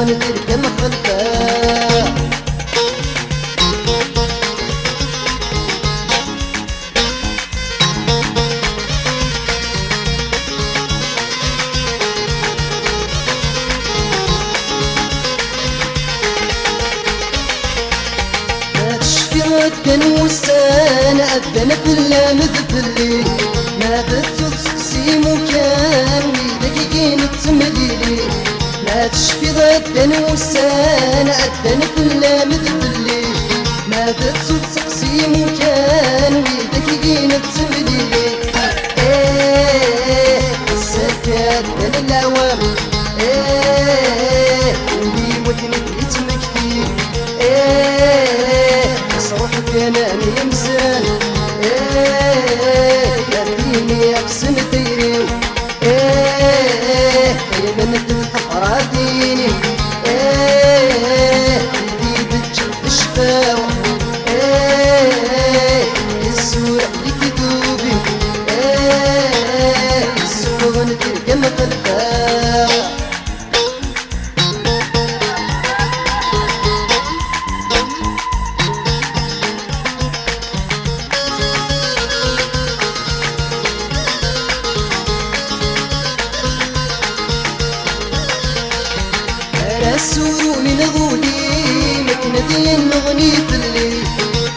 السوغن تركم خلفه أدن وسان أدن في اللامذ في الليل ما بثوث سقسي مكان ويدقيقين التمليلي ما تشفي أدن وسان أدن في اللامذ في الليل ما بثوث سقسي مكان ويدقيقين التمليلي السكات من العوام اللي ودنك يتمكتي روحك انا يمزان يديني اقسم ديري يا من الحفرة ديني يدي بتجد الشفاوة السورة اللي كدوبي السوغن تركم خلفها السورو من غولي مكندي نغني في الليل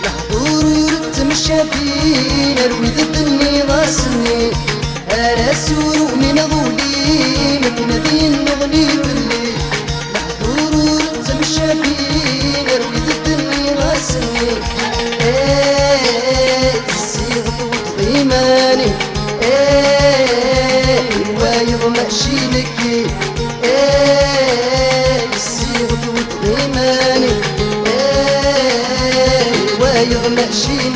الحضور يرتمشى فينا الويد بني راسني السورو من غولي مكندي نغني في الليل الحضور يرتمشى فينا الويد بني راسني السيغ وطغيماني الوايض ماشي لكي غيماني وايض ماشي